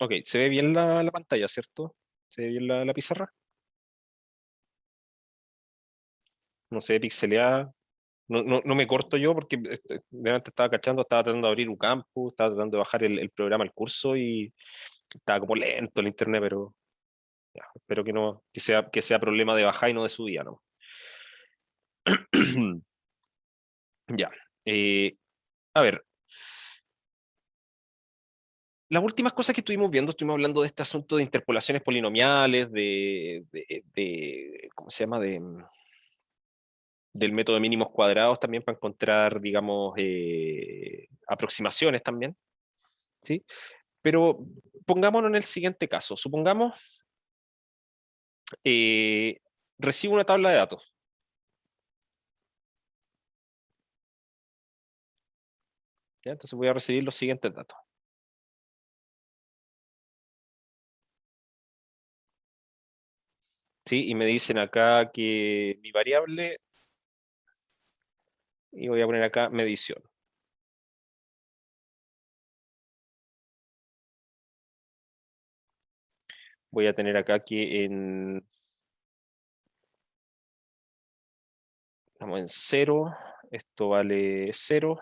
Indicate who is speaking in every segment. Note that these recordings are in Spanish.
Speaker 1: Ok, se ve bien la pantalla, ¿cierto? Se ve bien la pizarra. No se ve pixeleada. No me corto yo porque delante estaba cachando, estaba tratando de abrir Ucampo, estaba tratando de bajar el programa, el curso y estaba como lento el internet, pero ya, espero que no, que sea problema de bajar y no de subida, ¿no? Ya. eh, a ver, las últimas cosas que estuvimos viendo, estuvimos hablando de este asunto de interpolaciones polinomiales, ¿cómo se llama? Del método de mínimos cuadrados también para encontrar, digamos, aproximaciones también, ¿sí? Pero pongámonos en el siguiente caso. Supongamos, eh, recibo una tabla de datos. ¿Ya? Entonces voy a recibir los siguientes datos. ¿Sí? Y me dicen acá que mi variable, y voy a poner acá medición. Voy a tener acá que vamos, en 0, esto vale 0,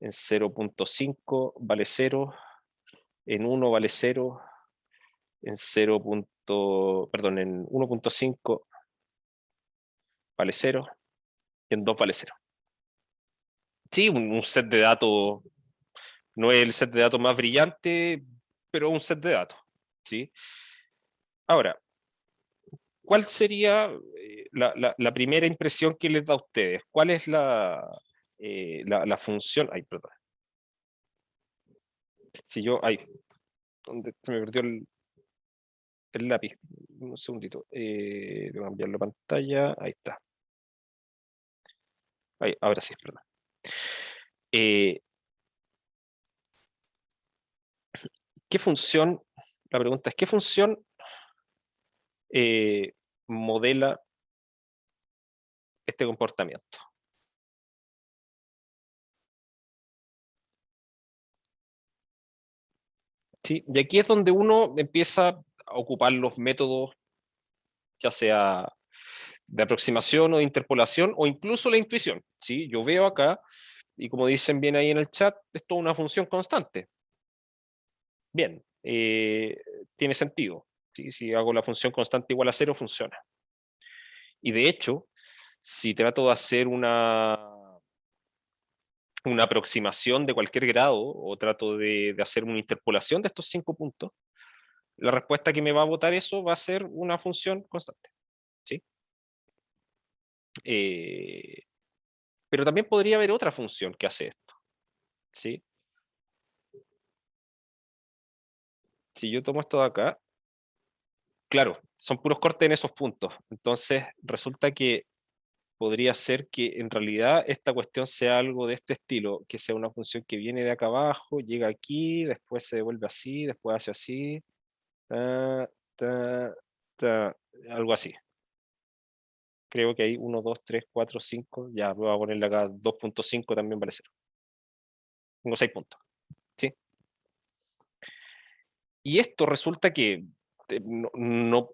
Speaker 1: en 0.5 vale 0, en 1 vale 0, en 0. Perdón, en 1.5 vale 0 y en 2 vale 0. Sí, un set de datos, no es el set de datos más brillante, pero un set de datos. ¿Sí? Ahora, ¿cuál sería la primera impresión que les da a ustedes? ¿Cuál es la función? Ay, perdón. Si yo, ay, ¿dónde se me perdió el lápiz? Un segundito. Voy a cambiar la pantalla. Ahí está. Ahí, ahora sí, perdón. Eh, ¿Qué función? La pregunta es, ¿qué función eh, modela este comportamiento? ¿Sí? Y aquí es donde uno empieza a ocupar los métodos, ya sea de aproximación o de interpolación, o incluso la intuición. ¿Sí? Yo veo acá, y como dicen bien ahí en el chat, esto es una función constante. Bien, tiene sentido. ¿Sí? Si hago la función constante igual a 0, funciona. Y de hecho, si trato de hacer una aproximación de cualquier grado o trato de hacer una interpolación de estos 5 puntos, la respuesta que me va a botar eso va a ser una función constante. ¿Sí? Eh, pero también podría haber otra función que hace esto. ¿Sí? Si yo tomo esto de acá, claro, son puros cortes en esos puntos. Entonces, resulta que podría ser que en realidad esta cuestión sea algo de este estilo, que sea una función que viene de acá abajo, llega aquí, después se devuelve así, después hace así, ta, ta, ta, algo así. Creo que hay 1, 2, 3, 4, 5, ya voy a ponerle acá 2.5 también vale 0. Tengo 6 puntos. ¿Sí? Y esto resulta que no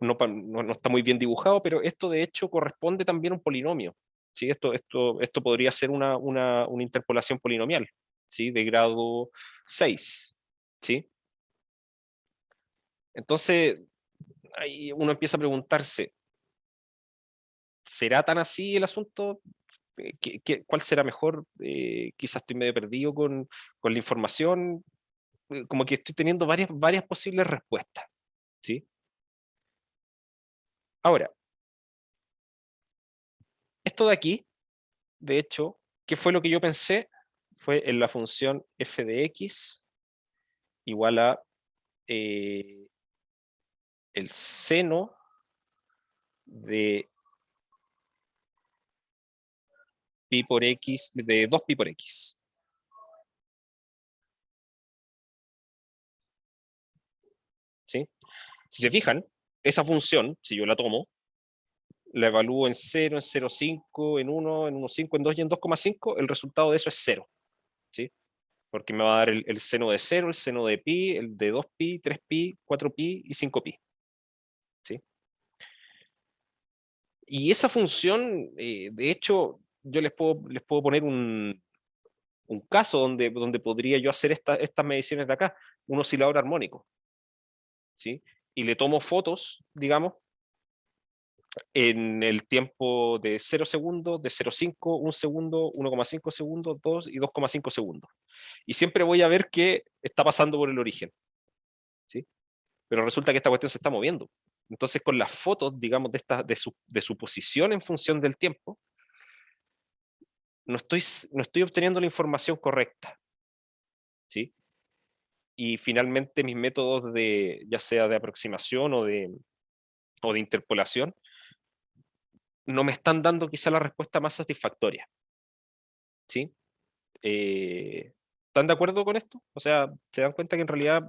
Speaker 1: está muy bien dibujado, pero esto de hecho corresponde también a un polinomio. ¿Sí? Esto podría ser una interpolación polinomial, ¿sí? De grado 6. ¿Sí? Entonces, ahí uno empieza a preguntarse, ¿será tan así el asunto? ¿Cuál será mejor? Quizás estoy medio perdido con la información, como que estoy teniendo varias posibles respuestas. ¿Sí? Ahora, esto de aquí, de hecho, ¿qué fue lo que yo pensé? Fue en la función f de x igual a eh, el seno de pi por x, de 2pi por x. ¿Sí? Si se fijan, esa función, si yo la tomo, la evalúo en 0, en 0,5, en 1, en 1,5, en 2 y en 2,5, el resultado de eso es 0. ¿Sí? porque me va a dar el seno de 0, el seno de pi, el de 2pi, 3pi, 4pi y 5pi. ¿Sí? Y esa función, de hecho, yo les puedo poner un caso donde podría yo hacer estas mediciones de acá, un oscilador armónico. ¿Sí? Y le tomo fotos, digamos, en el tiempo de 0 segundos, de 0,5, 1 segundo, 1,5 segundos, 2 y 2,5 segundos. Y siempre voy a ver qué está pasando por el origen. ¿Sí? Pero resulta que esta cuestión se está moviendo. Entonces, con las fotos, digamos, de su posición en función del tiempo, no estoy obteniendo la información correcta. ¿Sí? Y finalmente mis métodos ya sea de aproximación o de interpolación, no me están dando quizá la respuesta más satisfactoria. ¿Sí? ¿Están de acuerdo con esto? O sea, ¿se dan cuenta que en realidad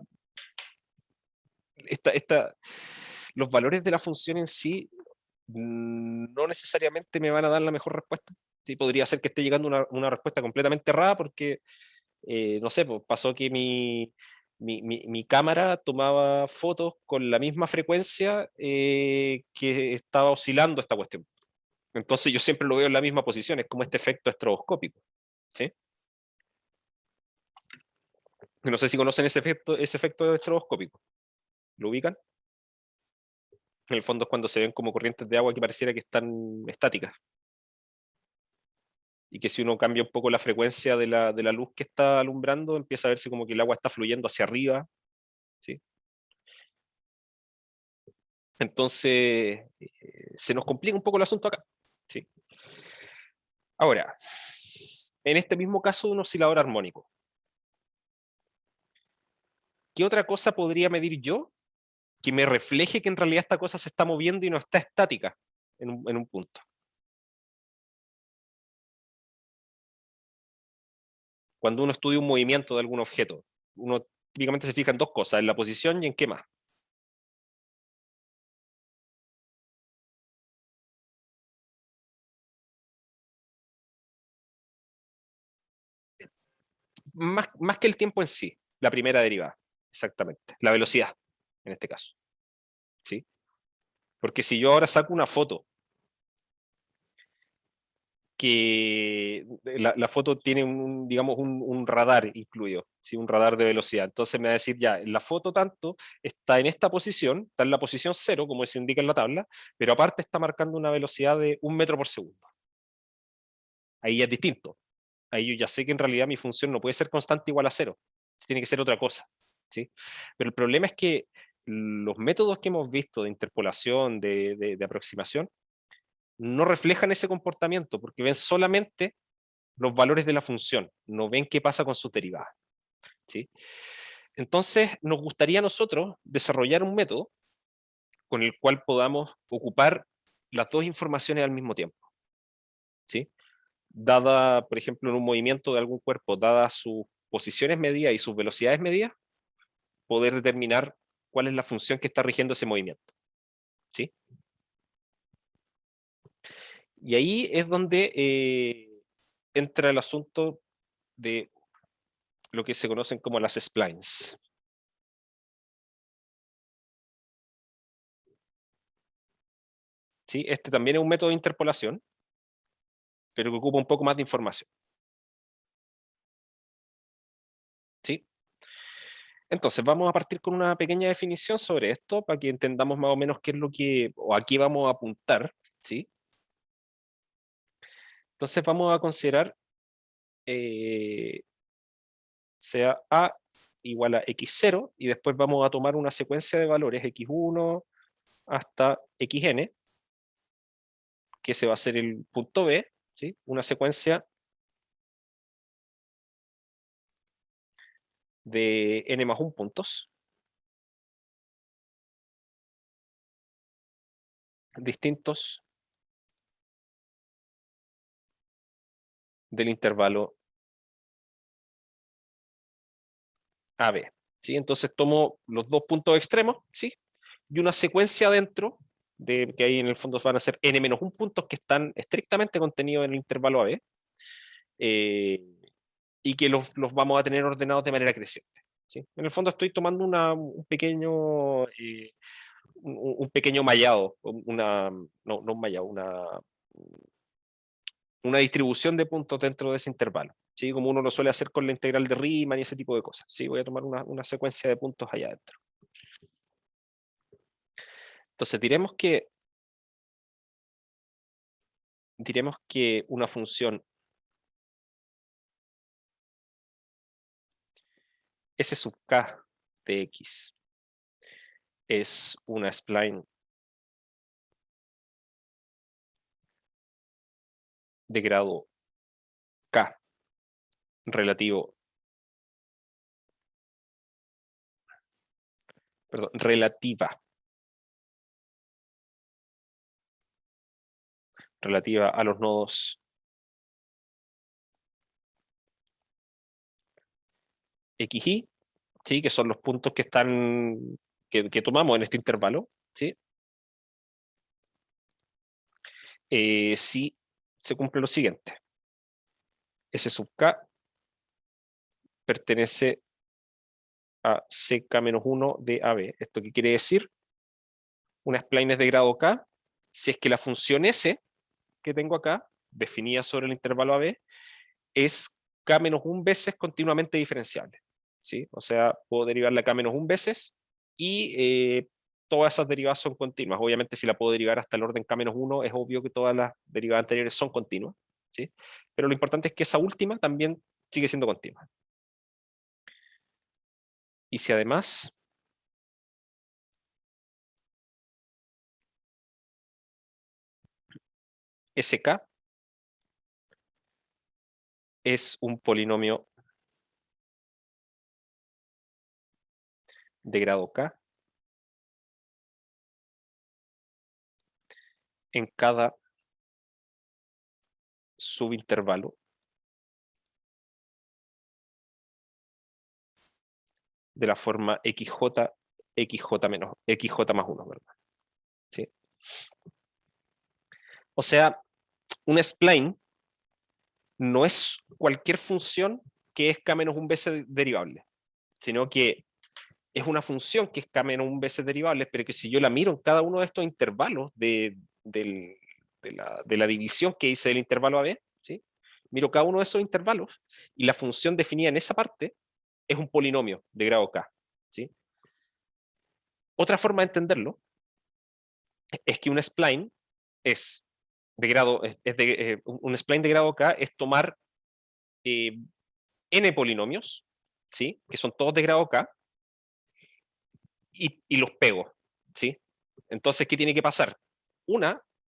Speaker 1: los valores de la función en sí no necesariamente me van a dar la mejor respuesta? Sí, podría ser que esté llegando una respuesta completamente errada porque, no sé, pues pasó que mi cámara tomaba fotos con la misma frecuencia que estaba oscilando esta cuestión. Entonces yo siempre lo veo en la misma posición, es como este efecto estroboscópico. ¿Sí? No sé si conocen ese efecto estroboscópico. ¿Lo ubican? En el fondo es cuando se ven como corrientes de agua que pareciera que están estáticas. Y que si uno cambia un poco la frecuencia de la luz que está alumbrando, empieza a verse como que el agua está fluyendo hacia arriba. ¿Sí? Entonces, se nos complica un poco el asunto acá. ¿Sí? Ahora, en este mismo caso de un oscilador armónico, ¿qué otra cosa podría medir yo que me refleje que en realidad esta cosa se está moviendo y no está estática en un punto? Cuando uno estudia un movimiento de algún objeto, uno típicamente se fija en dos cosas, en la posición y en qué más. Más que el tiempo en sí, la primera derivada, exactamente, la velocidad, en este caso. ¿Sí? Porque si yo ahora saco una foto, que la foto tiene digamos, un radar incluido, ¿sí? Un radar de velocidad. Entonces me va a decir, ya, la foto tanto está en esta posición, está en la posición 0, como se indica en la tabla, pero aparte está marcando una velocidad de 1 metro por segundo. Ahí ya es distinto. Ahí yo ya sé que en realidad mi función no puede ser constante igual a 0, tiene que ser otra cosa. ¿Sí? Pero el problema es que los métodos que hemos visto de interpolación, de aproximación, no reflejan ese comportamiento porque ven solamente los valores de la función, no ven qué pasa con sus derivadas. ¿Sí? Entonces, nos gustaría a nosotros desarrollar un método con el cual podamos ocupar las dos informaciones al mismo tiempo. ¿Sí? Dada, por ejemplo, en un movimiento de algún cuerpo, dadas sus posiciones medidas y sus velocidades medidas, poder determinar cuál es la función que está rigiendo ese movimiento. ¿Sí? Y ahí es donde entra el asunto de lo que se conocen como las splines. ¿Sí? Este también es un método de interpolación, pero que ocupa un poco más de información. ¿Sí? Entonces, vamos a partir con una pequeña definición sobre esto para que entendamos más o menos qué es lo que, o a qué vamos a apuntar. ¿Sí? Entonces, vamos a considerar sea A igual a x0 y después vamos a tomar una secuencia de valores x1 hasta xn, que ese va a ser el punto B, ¿sí? Una secuencia de n más 1 puntos distintos del intervalo AB. ¿Sí? Entonces tomo los dos puntos extremos, ¿sí? Y una secuencia dentro, que ahí en el fondo van a ser n menos 1 puntos que están estrictamente contenidos en el intervalo AB. y que los vamos a tener ordenados de manera creciente. ¿Sí? En el fondo estoy tomando un pequeño mallado, no un mallado, una distribución de puntos dentro de ese intervalo, ¿sí? Como uno lo suele hacer con la integral de Riemann y ese tipo de cosas. ¿Sí? Voy a tomar una secuencia de puntos allá adentro. Entonces diremos que una función S sub k de x es una spline de grado k relativo, perdón, relativa a los nodos x, y, ¿sí? Que son los puntos que que tomamos en este intervalo, ¿sí? Si se cumple lo siguiente. S sub k pertenece a ck-1 de AB. ¿Esto qué quiere decir? Una spline es de grado k si es que la función S que tengo acá, definida sobre el intervalo AB, es k-1 veces continuamente diferenciable. ¿Sí? O sea, puedo derivarla k-1 veces y todas esas derivadas son continuas. Obviamente, si la puedo derivar hasta el orden k-1, es obvio que todas las derivadas anteriores son continuas. ¿Sí? Pero lo importante es que esa última también sigue siendo continua. Y si además SK es un polinomio de grado k en cada subintervalo de la forma xj más 1, ¿verdad? ¿Sí? O sea, un spline no es cualquier función que es k-1 veces derivable, sino que es una función que es k-1 veces derivable, pero que si yo la miro en cada uno de estos intervalos de la división que hice del intervalo AB, ¿sí? Miro cada uno de esos intervalos y la función definida en esa parte es un polinomio de grado k. ¿Sí? Otra forma de entenderlo es que un spline es de grado, un spline de grado k es tomar eh, n polinomios, ¿sí? Que son todos de grado k, y los pego, ¿sí? Entonces, ¿qué tiene que pasar?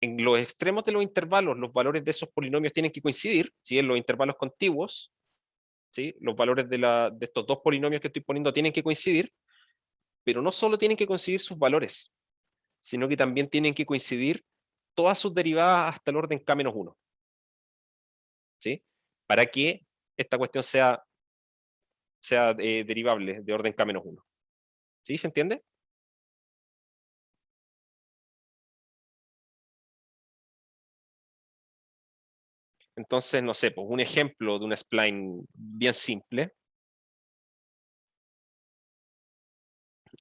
Speaker 1: En los extremos de los intervalos, los valores de esos polinomios tienen que coincidir, ¿sí? En los intervalos contiguos, ¿sí? Los valores de estos dos polinomios que estoy poniendo tienen que coincidir, pero no solo tienen que coincidir sus valores, sino que también tienen que coincidir todas sus derivadas hasta el orden k-1, ¿sí? Para que esta cuestión sea derivable de orden k-1. ¿Sí? ¿Se entiende? Entonces, no sé, pues un ejemplo de una spline bien simple.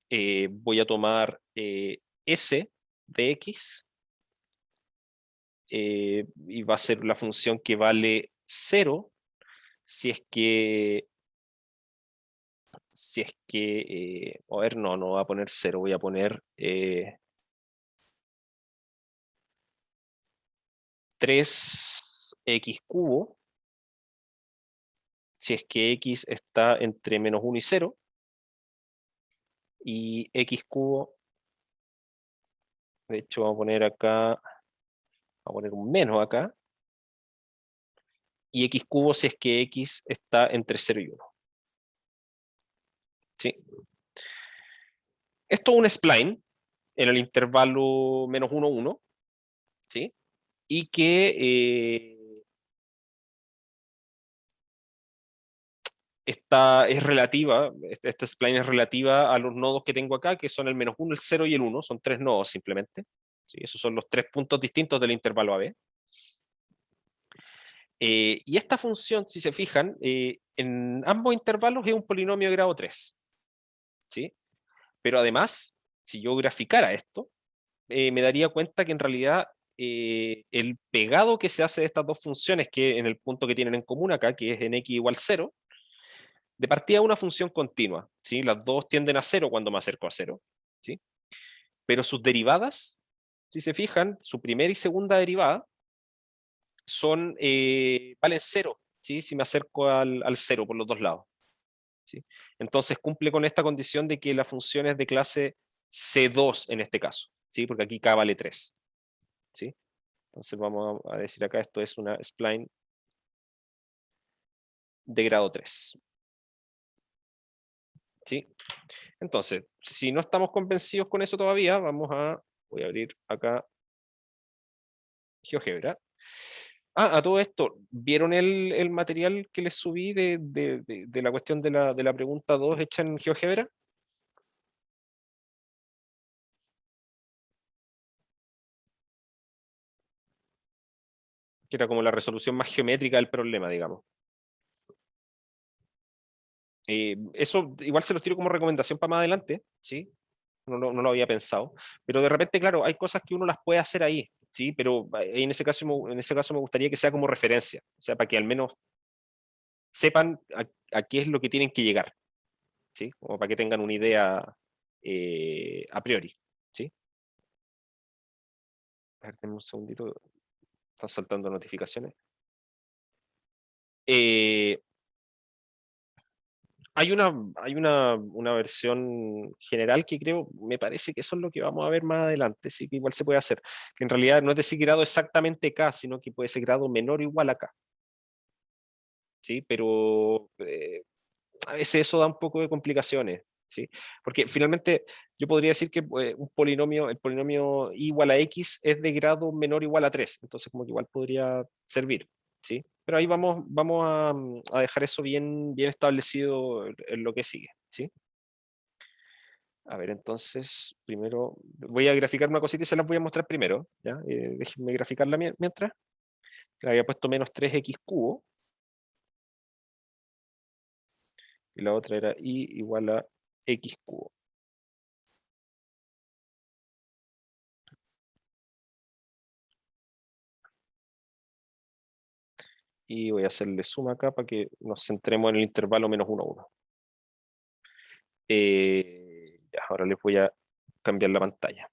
Speaker 1: Voy a tomar S de X y va a ser la función que vale 0 si es que, a ver, no voy a poner 0, voy a poner 3x cubo, si es que x está entre -1 y 0, y x cubo, de hecho vamos a poner acá, vamos a poner un menos acá, y x cubo si es que x está entre 0 y 1. ¿Sí? Esto es un spline en el intervalo -1, 1, ¿sí? Y que es relativa, esta spline es relativa a los nodos que tengo acá, que son el -1, el 0 y el 1, son tres nodos simplemente. ¿Sí? Esos son los tres puntos distintos del intervalo AB. Y esta función, si se fijan, en ambos intervalos es un polinomio de grado 3. ¿Sí? Pero además, si yo graficara esto, me daría cuenta que en realidad el pegado que se hace de estas dos funciones, que en el punto que tienen en común acá, que es en x igual 0, de partida es una función continua. ¿Sí? Las dos tienden a 0 cuando me acerco a 0. ¿Sí? Pero sus derivadas, si se fijan, su primera y segunda derivada valen 0, ¿sí? Si me acerco al 0 por los dos lados. ¿Sí? Entonces cumple con esta condición de que la función es de clase C2 en este caso, ¿sí? Porque aquí K vale 3. ¿Sí? Entonces vamos a decir acá, esto es una spline de grado 3. ¿Sí? Entonces, si no estamos convencidos con eso todavía, voy a abrir acá GeoGebra. A todo esto, ¿vieron el material que les subí de la cuestión de la pregunta 2 hecha en GeoGebra? Que era como la resolución más geométrica del problema, digamos. Eso igual se los tiro como recomendación para más adelante, ¿sí? No lo había pensado. Pero de repente, claro, hay cosas que uno las puede hacer ahí, ¿sí? Pero en ese caso me gustaría que sea como referencia, o sea, para que al menos sepan a qué es lo que tienen que llegar, ¿sí? Como para que tengan una idea a priori, ¿sí? A ver, denme un segundito, están saltando notificaciones. Eh, hay una versión general que me parece que eso es lo que vamos a ver más adelante, sí que igual se puede hacer, que en realidad no es decir grado exactamente K, sino que puede ser grado menor o igual a K, ¿sí? Pero a veces eso da un poco de complicaciones, ¿sí? Porque finalmente yo podría decir que el polinomio y igual a X es de grado menor o igual a 3, entonces como que igual podría servir, ¿sí? Pero ahí vamos a dejar eso bien, bien establecido en lo que sigue, ¿sí? A ver, entonces, primero voy a graficar una cosita y se las voy a mostrar primero, ¿ya? Déjenme graficarla mientras. Le había puesto menos 3x cubo, y la otra era y igual a x cubo. Y voy a hacerle suma acá para que nos centremos en el intervalo menos 1, 1. Ya, ahora les voy a cambiar la pantalla.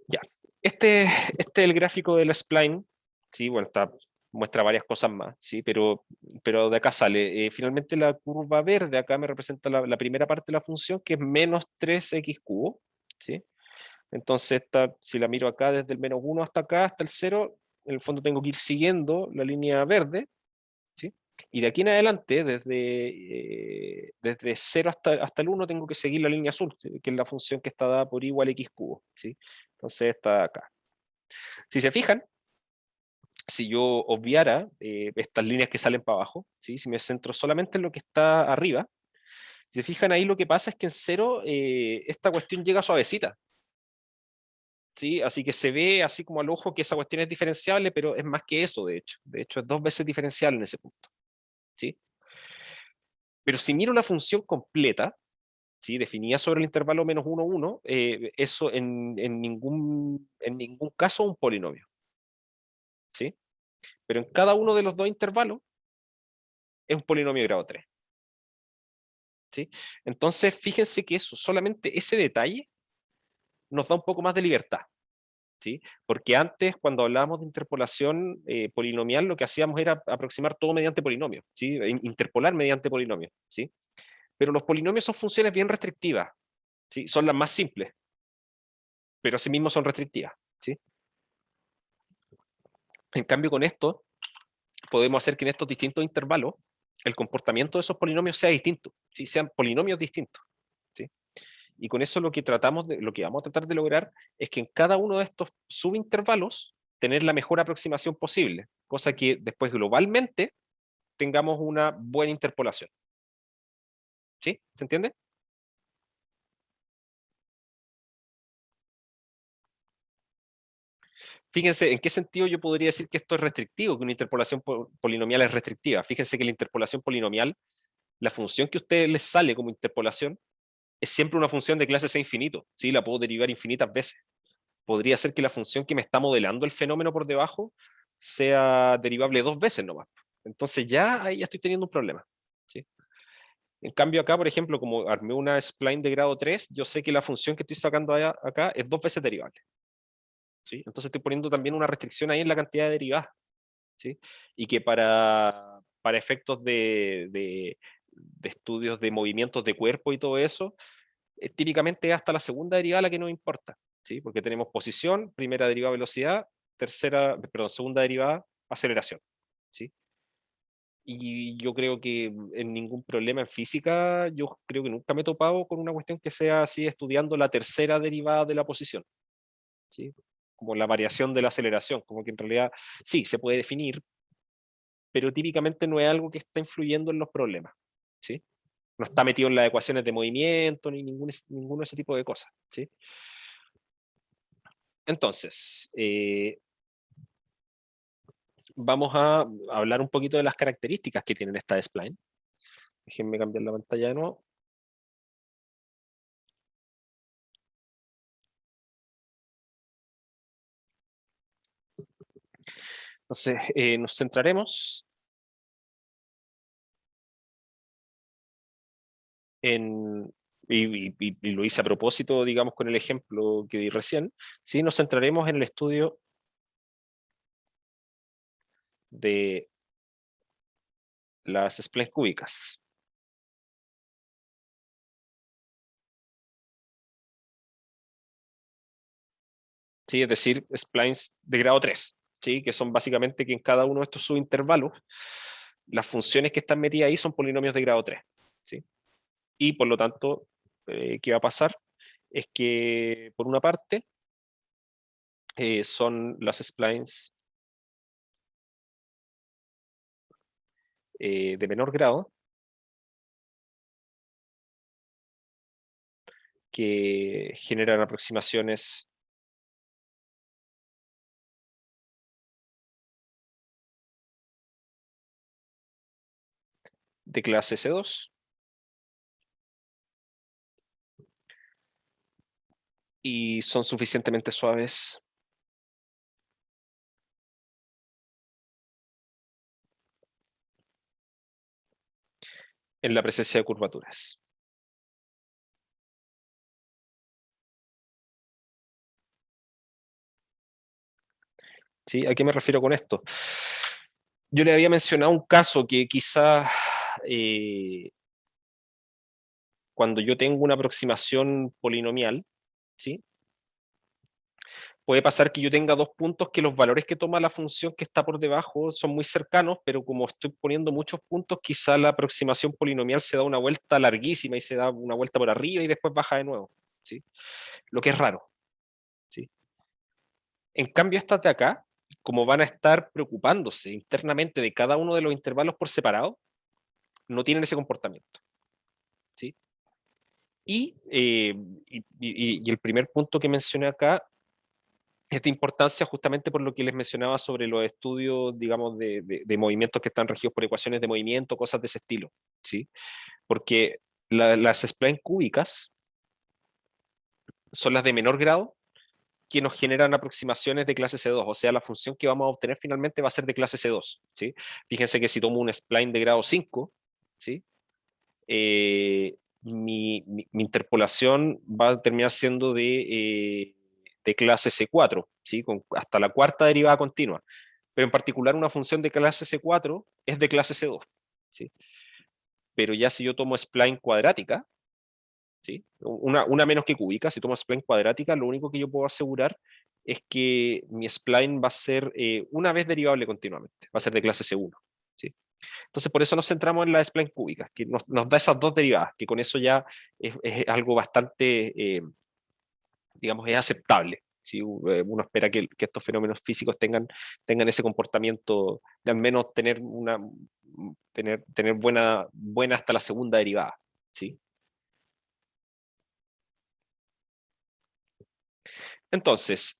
Speaker 1: Ya, este es el gráfico del spline, sí, bueno, muestra varias cosas más, sí, pero de acá sale. Finalmente la curva verde acá me representa la primera parte de la función, que es menos 3x cubo, sí. Entonces, si la miro acá desde el menos 1 hasta acá, hasta el 0, en el fondo tengo que ir siguiendo la línea verde, ¿sí? Y de aquí en adelante, desde 0 hasta el 1, tengo que seguir la línea azul, que es la función que está dada por igual x cubo, ¿sí? Entonces está acá. Si se fijan, si yo obviara estas líneas que salen para abajo, ¿sí? Si me centro solamente en lo que está arriba, si se fijan ahí, lo que pasa es que en 0 esta cuestión llega suavecita, ¿sí? Así que se ve así como al ojo que esa cuestión es diferenciable, pero es más que eso, de hecho. De hecho, es 2 veces diferenciable en ese punto, ¿sí? Pero si miro la función completa, ¿sí? Definida sobre el intervalo menos 1, 1, eso en ningún caso es un polinomio, ¿sí? Pero en cada uno de los dos intervalos es un polinomio de grado 3, ¿sí? Entonces, fíjense que solamente ese detalle nos da un poco más de libertad, ¿sí? Porque antes, cuando hablábamos de interpolación polinomial, lo que hacíamos era aproximar todo mediante polinomio, ¿sí? Interpolar mediante polinomio, ¿sí? Pero los polinomios son funciones bien restrictivas, ¿sí? Son las más simples, pero asimismo son restrictivas, ¿sí? En cambio, con esto, podemos hacer que en estos distintos intervalos el comportamiento de esos polinomios sea distinto, ¿sí? Sean polinomios distintos, ¿sí? Y con eso lo que vamos a tratar de lograr es que en cada uno de estos subintervalos tener la mejor aproximación posible, cosa que después globalmente tengamos una buena interpolación. ¿Sí? ¿Se entiende? Fíjense, ¿en qué sentido yo podría decir que esto es restrictivo, que una interpolación polinomial es restrictiva? Fíjense que la interpolación polinomial, la función que a ustedes les sale como interpolación, es siempre una función de clase C infinito, ¿sí? La puedo derivar infinitas veces. Podría ser que la función que me está modelando el fenómeno por debajo sea derivable 2 veces nomás. Entonces ya ahí ya estoy teniendo un problema, ¿sí? En cambio acá, por ejemplo, como armé una spline de grado 3, yo sé que la función que estoy sacando acá es 2 veces derivable, ¿sí? Entonces estoy poniendo también una restricción ahí en la cantidad de derivadas, ¿sí? Y que para efectos de estudios de movimientos de cuerpo y todo eso, típicamente es hasta la segunda derivada la que nos importa, ¿sí? Porque tenemos posición, primera derivada velocidad, segunda derivada aceleración, ¿sí? Y yo creo que en ningún problema en física, yo creo que nunca me he topado con una cuestión que sea así estudiando la tercera derivada de la posición, ¿sí? Como la variación de la aceleración, como que en realidad sí, se puede definir, pero típicamente no es algo que está influyendo en los problemas, ¿sí? No está metido en las ecuaciones de movimiento ni ninguno de ese tipo de cosas, ¿sí? Entonces, vamos a hablar un poquito de las características que tienen esta spline. Déjenme cambiar la pantalla de nuevo. Entonces, nos centraremos en, y lo hice a propósito, digamos, con el ejemplo que di recién, ¿sí? Nos centraremos en el estudio de las splines cúbicas. ¿Sí? Es decir, splines de grado 3, ¿sí? Que son básicamente que en cada uno de estos subintervalos, las funciones que están metidas ahí son polinomios de grado 3, ¿sí? Y por lo tanto, ¿qué va a pasar? Es que, por una parte, son las splines de menor grado, que generan aproximaciones de clase C2 y son suficientemente suaves en la presencia de curvaturas. ¿Sí? ¿A qué me refiero con esto? Yo le había mencionado un caso que quizás cuando yo tengo una aproximación polinomial, ¿sí? Puede pasar que yo tenga dos puntos que los valores que toma la función que está por debajo son muy cercanos, pero como estoy poniendo muchos puntos, quizá la aproximación polinomial se da una vuelta larguísima y se da una vuelta por arriba y después baja de nuevo, ¿sí? Lo que es raro, ¿sí? En cambio, estas de acá, como van a estar preocupándose internamente de cada uno de los intervalos por separado, no tienen ese comportamiento, ¿sí? Y el primer punto que mencioné acá es de importancia justamente por lo que les mencionaba sobre los estudios, digamos, de movimientos que están regidos por ecuaciones de movimiento, cosas de ese estilo, ¿sí? Porque las splines cúbicas son las de menor grado que nos generan aproximaciones de clase C2, o sea, la función que vamos a obtener finalmente va a ser de clase C2, ¿sí? Fíjense que si tomo un spline de grado 5, ¿sí? Mi interpolación va a terminar siendo de clase C4, ¿sí? Hasta la cuarta derivada continua. Pero en particular una función de clase C4 es de clase C2, ¿sí? Pero ya si yo tomo spline cuadrática, ¿sí? Una menos que cúbica, si tomo spline cuadrática, lo único que yo puedo asegurar es que mi spline va a ser una vez derivable continuamente, va a ser de clase C1, ¿sí? Entonces, por eso nos centramos en las splines cúbicas, que nos da esas dos derivadas, que con eso ya es algo bastante, digamos, es aceptable. Si uno espera que estos fenómenos físicos tengan ese comportamiento de al menos tener buena hasta la segunda derivada, ¿sí? Entonces,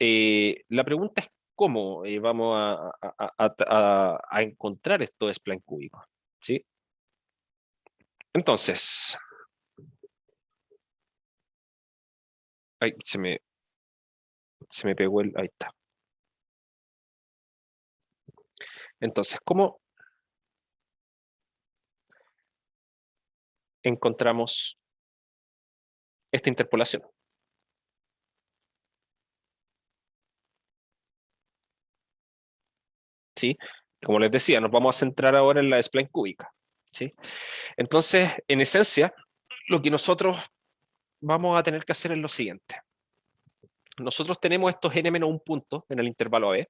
Speaker 1: la pregunta es cómo vamos a encontrar estos splines cúbicos, ¿sí? Entonces, ay, se me pegó ahí está. Entonces, ¿cómo encontramos esta interpolación? ¿Sí? Como les decía, nos vamos a centrar ahora en la spline cúbica, ¿sí? Entonces, en esencia, lo que nosotros vamos a tener que hacer es lo siguiente. Nosotros tenemos estos n-1 puntos en el intervalo AB,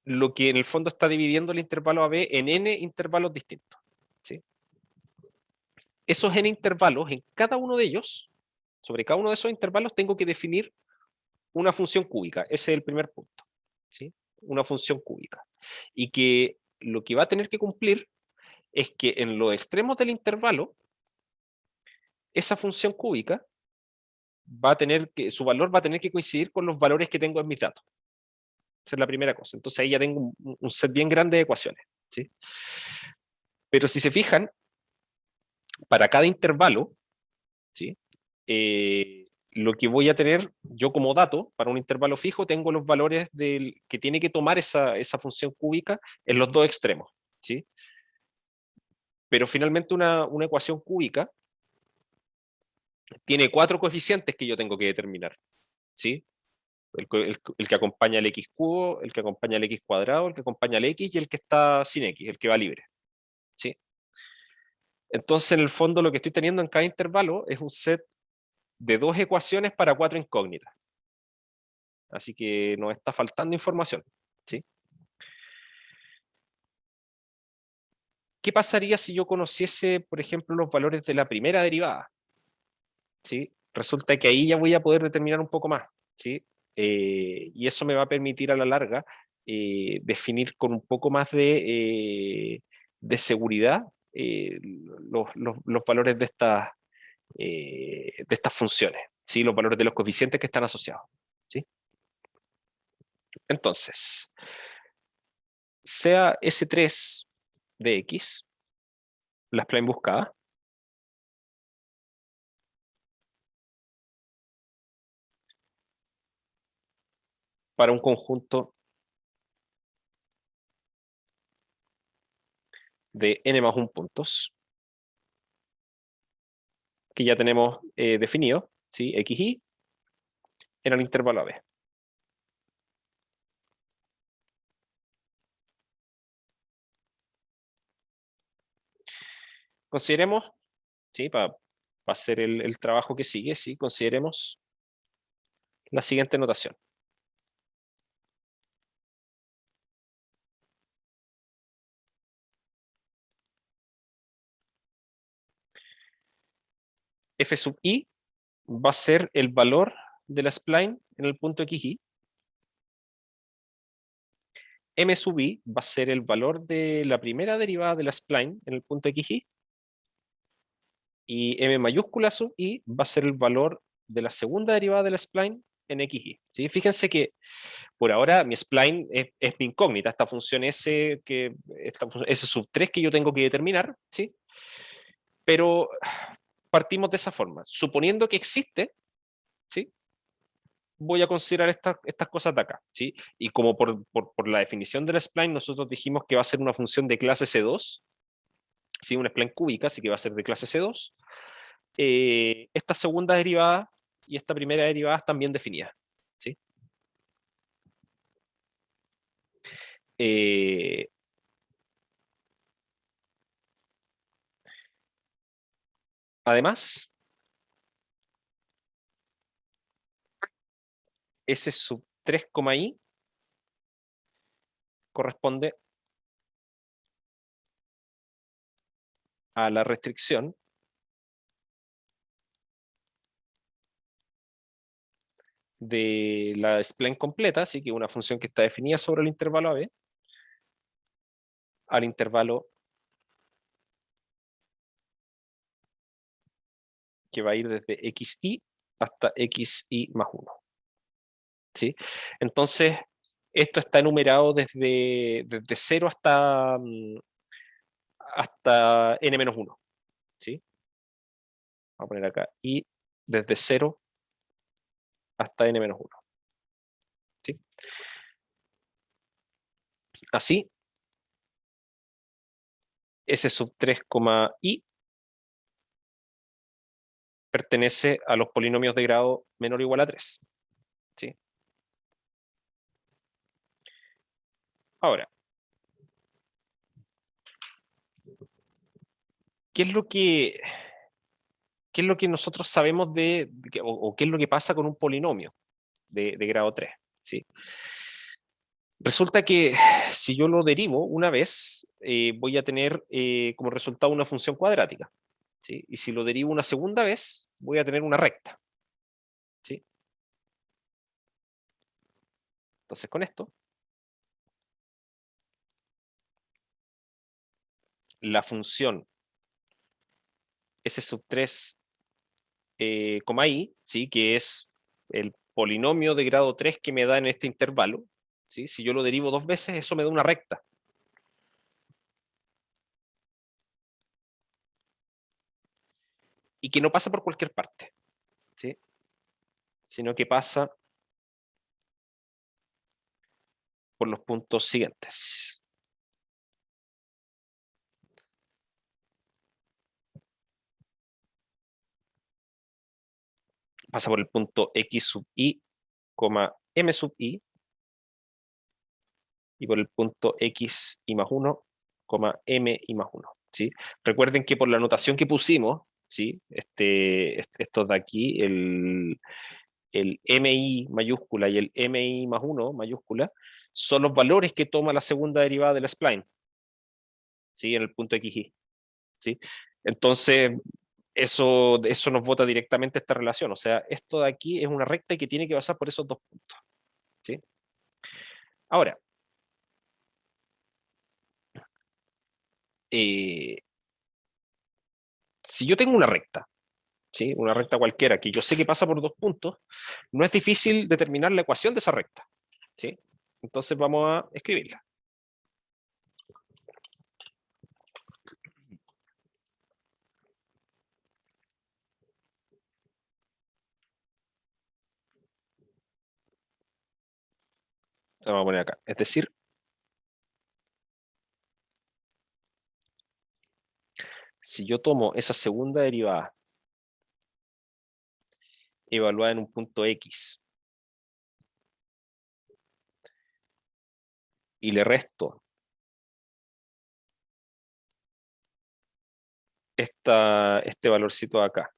Speaker 1: lo que en el fondo está dividiendo el intervalo AB en n intervalos distintos, ¿sí? Esos n intervalos, en cada uno de ellos, sobre cada uno de esos intervalos, tengo que definir una función cúbica. Ese es el primer punto, ¿sí? Una función cúbica. Y que lo que va a tener que cumplir es que en los extremos del intervalo, esa función cúbica va a tener que, su valor va a tener que coincidir con los valores que tengo en mis datos. Esa es la primera cosa. Entonces ahí ya tengo un set bien grande de ecuaciones, ¿sí? Pero si se fijan, para cada intervalo, ¿sí? Lo que voy a tener yo como dato para un intervalo fijo, tengo los valores que tiene que tomar esa función cúbica en los dos extremos, ¿sí? Pero finalmente una ecuación cúbica tiene 4 coeficientes que yo tengo que determinar, ¿sí? El que acompaña al x cubo, el que acompaña al x cuadrado, el que acompaña al x y el que está sin x, el que va libre, ¿sí? Entonces, en el fondo, lo que estoy teniendo en cada intervalo es un set de 2 ecuaciones para 4 incógnitas. Así que nos está faltando información, ¿sí? ¿Qué pasaría si yo conociese, por ejemplo, los valores de la primera derivada? ¿Sí? Resulta que ahí ya voy a poder determinar un poco más, ¿sí? Y eso me va a permitir a la larga definir con un poco más de seguridad los valores de estas funciones, ¿sí? Los valores de los coeficientes que están asociados, ¿sí? Entonces, sea S3 de X, la spline buscada, para un conjunto de n más 1 puntos, que ya tenemos definido, ¿sí? XY, en el intervalo AB. Consideremos, ¿sí? Para hacer el trabajo que sigue, ¿sí? Consideremos la siguiente notación. F sub i va a ser el valor de la spline en el punto XY. M sub i va a ser el valor de la primera derivada de la spline en el punto XY. Y M mayúscula sub i va a ser el valor de la segunda derivada de la spline en XY. ¿Sí? Fíjense que por ahora mi spline es mi incógnita, esta función S, S sub 3 que yo tengo que determinar, ¿sí? Pero partimos de esa forma. Suponiendo que existe, ¿sí? Voy a considerar estas cosas de acá, ¿sí? Y como por la definición del spline, nosotros dijimos que va a ser una función de clase C2, ¿sí? Una spline cúbica, así que va a ser de clase C2. Esta segunda derivada y esta primera derivada están bien definidas, ¿sí? Eh, además, S sub 3, i corresponde a la restricción de la spline completa, así que una función que está definida sobre el intervalo AB, al intervalo que va a ir desde xy hasta xy más 1. ¿sí? Entonces, esto está enumerado desde 0 hasta n-1, ¿sí? Vamos a poner acá, y desde 0 hasta n-1, ¿sí? Así, S sub 3, i pertenece a los polinomios de grado menor o igual a 3, ¿sí? Ahora, ¿qué es lo que, nosotros sabemos o qué es lo que pasa con un polinomio de grado 3? ¿Sí? Resulta que si yo lo derivo una vez, voy a tener como resultado una función cuadrática, ¿sí? Y si lo derivo una segunda vez, voy a tener una recta, ¿sí? Entonces con esto, la función S sub 3, i, ¿sí? Que es el polinomio de grado 3 que me da en este intervalo, ¿sí? Si yo lo derivo dos veces, eso me da una recta. Y que no pasa por cualquier parte, ¿sí? Sino que pasa por los puntos siguientes. Pasa por el punto x sub i, m sub i, y por el punto x i más 1, m i más 1, ¿sí? Recuerden que por la notación que pusimos, ¿sí? Estos de aquí, el mi mayúscula y el mi más 1 mayúscula, son los valores que toma la segunda derivada del spline, ¿sí? En el punto xy, ¿sí? Entonces, eso nos bota directamente esta relación. O sea, esto de aquí es una recta que tiene que pasar por esos dos puntos, ¿sí? Ahora, si yo tengo una recta, ¿sí? Una recta cualquiera que yo sé que pasa por dos puntos, no es difícil determinar la ecuación de esa recta, ¿sí? Entonces vamos a escribirla. La vamos a poner acá. Es decir, si yo tomo esa segunda derivada evaluada en un punto X y le resto este valorcito de acá,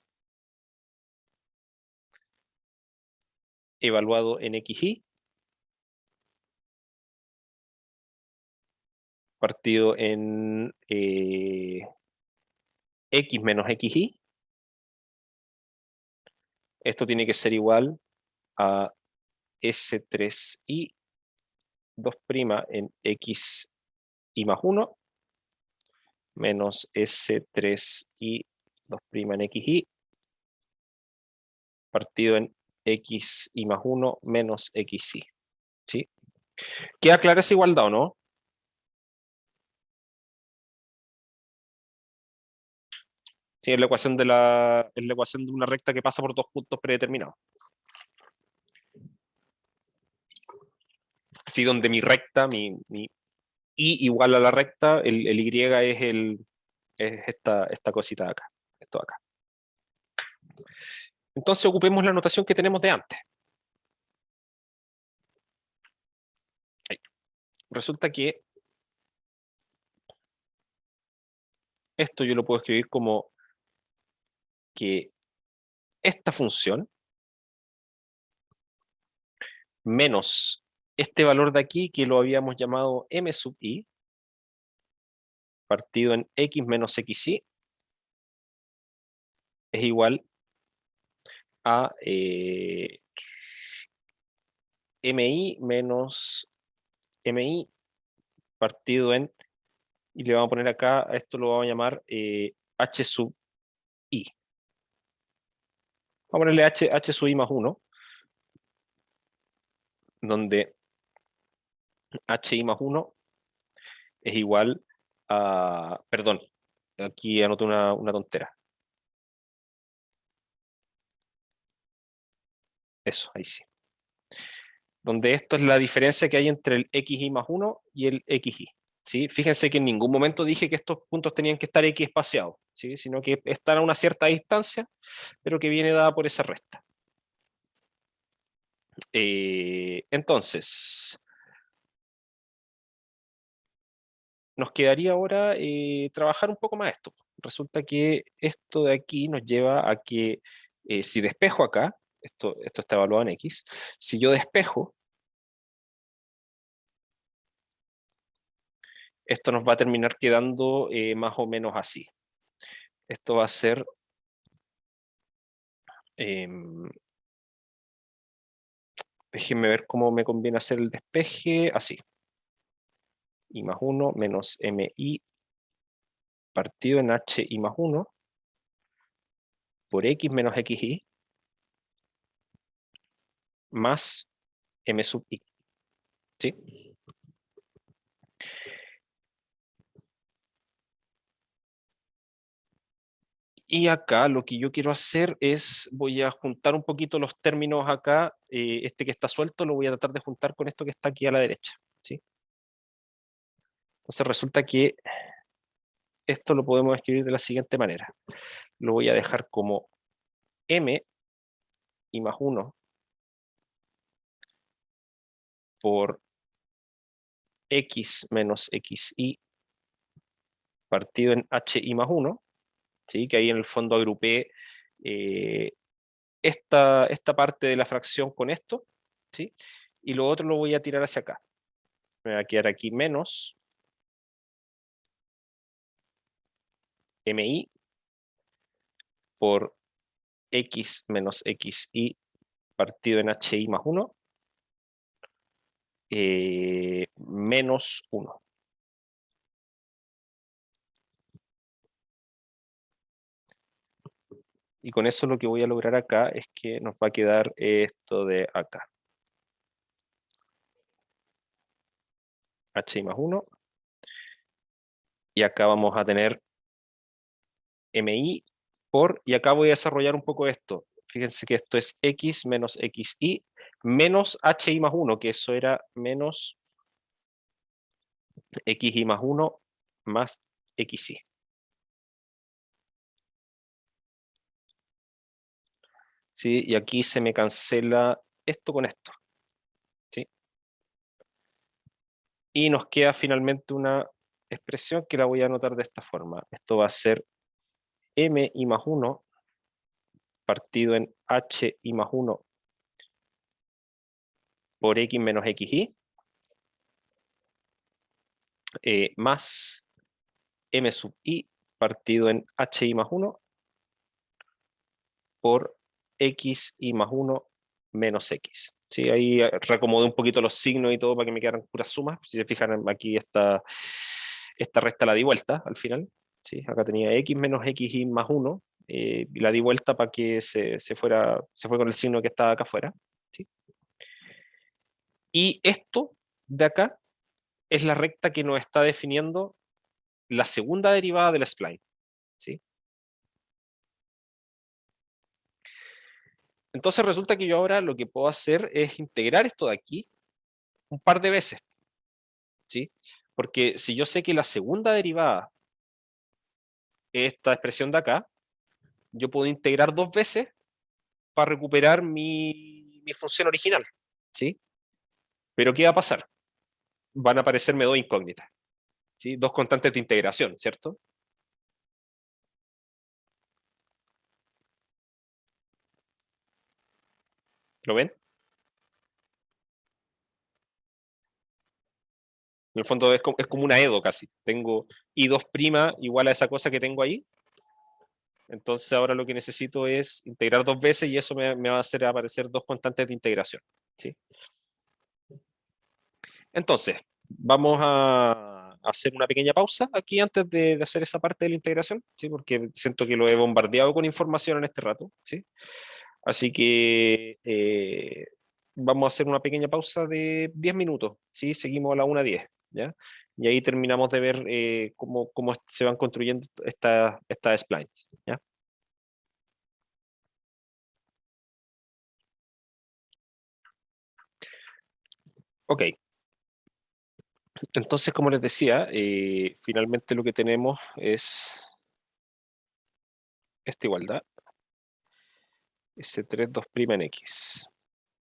Speaker 1: evaluado en xy, partido en x menos xy, esto tiene que ser igual a S3i 2' en x y más 1 menos S3i 2' en xy partido en x y más 1 menos xy, ¿sí? ¿Queda clara esa igualdad o no? Sí, es la ecuación de una recta que pasa por dos puntos predeterminados. Así donde mi recta, mi y igual a la recta, el y es esta cosita de acá, esto de acá. Entonces ocupemos la notación que tenemos de antes. Ahí. Resulta que esto yo lo puedo escribir como que esta función menos este valor de aquí que lo habíamos llamado m sub i partido en x menos xy es igual a mi menos mi partido en, y le vamos a poner acá, a esto lo vamos a llamar h sub i. Vamos a ponerle h sub i más 1, donde hi más 1 es igual a, perdón, aquí anoto una tontera. Eso, ahí sí. Donde esto es la diferencia que hay entre el xy más 1 y el xy. ¿Sí? Fíjense que en ningún momento dije que estos puntos tenían que estar x espaciados, ¿sí? Sino que están a una cierta distancia, pero que viene dada por esa resta. Entonces, nos quedaría ahora trabajar un poco más esto. Resulta que esto de aquí nos lleva a que si despejo acá, esto está evaluado en x, si yo despejo, esto nos va a terminar quedando más o menos así. Esto va a ser déjenme ver cómo me conviene hacer el despeje, así. I más 1 menos mi partido en hi más 1 por x menos xy más m sub i. ¿Sí? Y acá lo que yo quiero hacer es, voy a juntar un poquito los términos acá, este que está suelto lo voy a tratar de juntar con esto que está aquí a la derecha, ¿sí? Entonces resulta que esto lo podemos escribir de la siguiente manera. Lo voy a dejar como m i más 1 por x menos xy partido en hi más 1, ¿sí? Que ahí en el fondo agrupé eh, esta parte de la fracción con esto, ¿sí? Y lo otro lo voy a tirar hacia acá. Me va a quedar aquí menos mi por x menos xy partido en hi más 1 menos 1. Y con eso lo que voy a lograr acá es que nos va a quedar esto de acá. Hi más 1. Y acá vamos a tener mi por, y acá voy a desarrollar un poco esto. Fíjense que esto es x menos xy menos hi más 1, que eso era menos xy más 1 más xy. ¿Sí? Y aquí se me cancela esto con esto. ¿Sí? Y nos queda finalmente una expresión que la voy a anotar de esta forma. Esto va a ser mi más 1 partido en hi más 1 por x menos xy más m sub i partido en hi más 1 por x y más 1 menos x. ¿Sí? Ahí reacomodé un poquito los signos y todo para que me quedaran puras sumas. Si se fijan, aquí esta resta la di vuelta al final. ¿Sí? Acá tenía x menos xy más 1 y la di vuelta para que se fue con el signo que estaba acá afuera. ¿Sí? Y esto de acá es la recta que nos está definiendo la segunda derivada del spline. ¿Sí? Entonces resulta que yo ahora lo que puedo hacer es integrar esto de aquí un par de veces, ¿sí? Porque si yo sé que la segunda derivada es esta expresión de acá, yo puedo integrar dos veces para recuperar mi función original, ¿sí? Pero ¿qué va a pasar? Van a aparecerme dos incógnitas, ¿sí? Dos constantes de integración, ¿cierto? ¿Lo ven? En el fondo es como una EDO casi. Tengo I2' igual a esa cosa que tengo ahí. Entonces ahora lo que necesito es integrar dos veces y eso me va a hacer aparecer dos constantes de integración, ¿sí? Entonces, vamos a hacer una pequeña pausa aquí antes de hacer esa parte de la integración, ¿sí? Porque siento que lo he bombardeado con información en este rato, ¿sí? Así que vamos a hacer una pequeña pausa de 10 minutos, ¿sí? Seguimos a la 1:10, ¿ya? Y ahí terminamos de ver cómo se van construyendo estas splines, ¿ya? Ok, entonces como les decía, finalmente lo que tenemos es esta igualdad, S3 2' en X,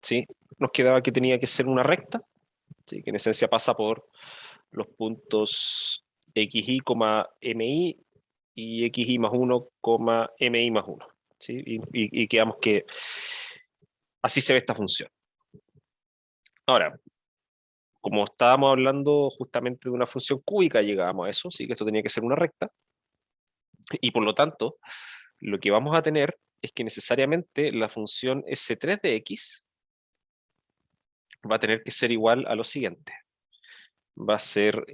Speaker 1: ¿sí? Nos quedaba que tenía que ser una recta, ¿sí? Que en esencia pasa por los puntos xy, mi y xy más 1, mi más 1. ¿Sí? Y quedamos que así se ve esta función. Ahora, como estábamos hablando justamente de una función cúbica, llegábamos a eso, ¿sí? Que esto tenía que ser una recta, y por lo tanto, lo que vamos a tener es que necesariamente la función S3 de x va a tener que ser igual a lo siguiente. Va a ser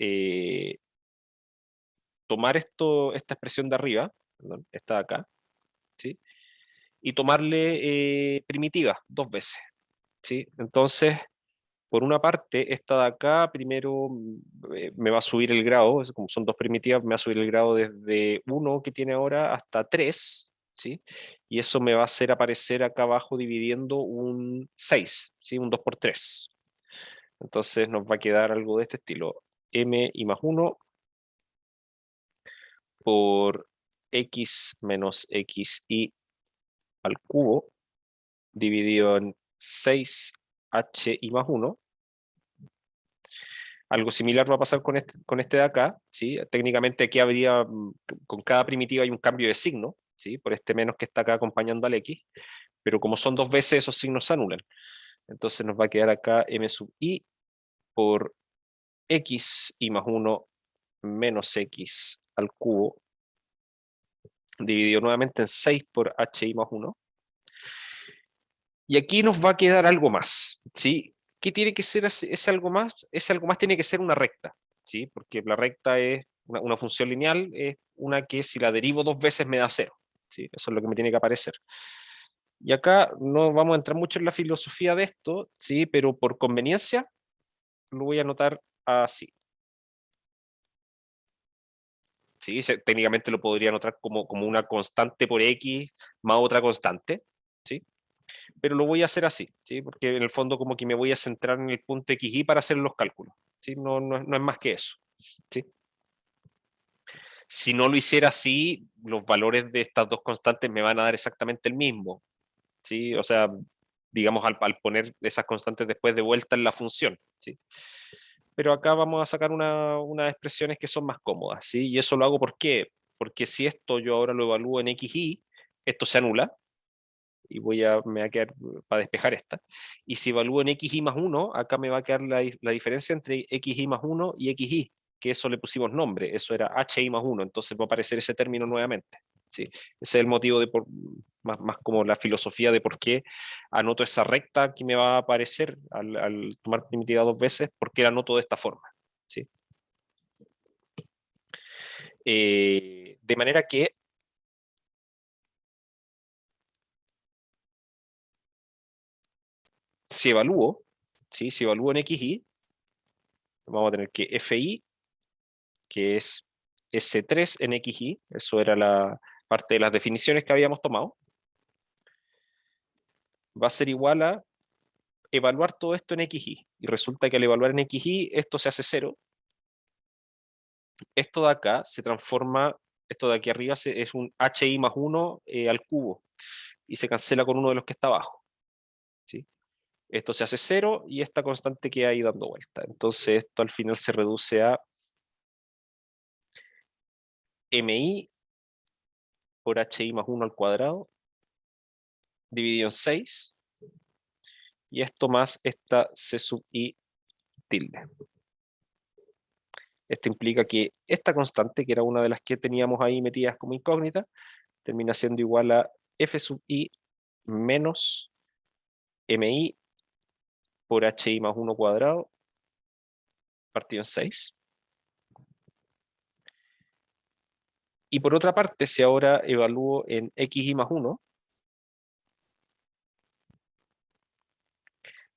Speaker 1: tomar esta expresión de arriba, perdón, esta de acá, ¿sí? Y tomarle primitiva 2 veces, ¿sí? Entonces, por una parte, esta de acá primero me va a subir el grado, como son dos primitivas, me va a subir el grado desde 1 que tiene ahora hasta 3, ¿sí? Y eso me va a hacer aparecer acá abajo dividiendo un 6, ¿sí? Un 2 por 3. Entonces nos va a quedar algo de este estilo. M y más 1 por x menos xy al cubo dividido en 6h y más 1. Algo similar va a pasar con este de acá, ¿sí? Técnicamente aquí habría, con cada primitiva hay un cambio de signo, ¿sí? Por este menos que está acá acompañando al x, pero como son 2 veces, esos signos se anulan. Entonces nos va a quedar acá m sub i por x y más 1 menos x al cubo, dividido nuevamente en 6 por h y más 1. Y aquí nos va a quedar algo más, ¿sí? ¿Qué tiene que ser ese algo más? Ese algo más tiene que ser una recta, ¿sí? Porque la recta es una función lineal, es una que si la derivo 2 veces me da 0, ¿sí? Eso es lo que me tiene que aparecer. Y acá no vamos a entrar mucho en la filosofía de esto, ¿sí? Pero por conveniencia lo voy a anotar así, ¿sí? Técnicamente lo podría anotar como una constante por x más otra constante, ¿sí? Pero lo voy a hacer así, ¿sí? Porque en el fondo como que me voy a centrar en el punto XY para hacer los cálculos, ¿sí? No es más que eso, ¿sí? Si no lo hiciera así, los valores de estas dos constantes me van a dar exactamente el mismo, ¿sí? O sea, digamos, al poner esas constantes después de vuelta en la función, ¿sí? Pero acá vamos a sacar unas expresiones que son más cómodas, ¿sí? Y eso lo hago ¿por qué? Porque si esto yo ahora lo evalúo en XY, esto se anula, y me va a quedar para despejar esta. Y si evalúo en xy más 1, acá me va a quedar la diferencia entre xy más 1 y xy, que eso le pusimos nombre, eso era hi más 1, entonces va a aparecer ese término nuevamente. ¿Sí? Ese es el motivo más como la filosofía de por qué anoto esa recta que me va a aparecer al tomar primitiva 2 veces, porque la anoto de esta forma. ¿Sí? De manera que si evalúo, ¿sí? Si evalúo en xy, vamos a tener que fi, que es S3 en XY, eso era la parte de las definiciones que habíamos tomado, va a ser igual a evaluar todo esto en XY. Y resulta que al evaluar en XY, esto se hace 0. Esto de acá se transforma, esto de aquí arriba es un HI más 1 al cubo, y se cancela con uno de los que está abajo, ¿sí? Esto se hace 0 y esta constante queda ahí dando vuelta. Entonces esto al final se reduce a MI por HI más 1 al cuadrado, dividido en 6, y esto más esta C sub I tilde. Esto implica que esta constante, que era una de las que teníamos ahí metidas como incógnita, termina siendo igual a f sub i menos mi por hi más 1 cuadrado partido en 6. Y por otra parte, si ahora evalúo en xy más 1,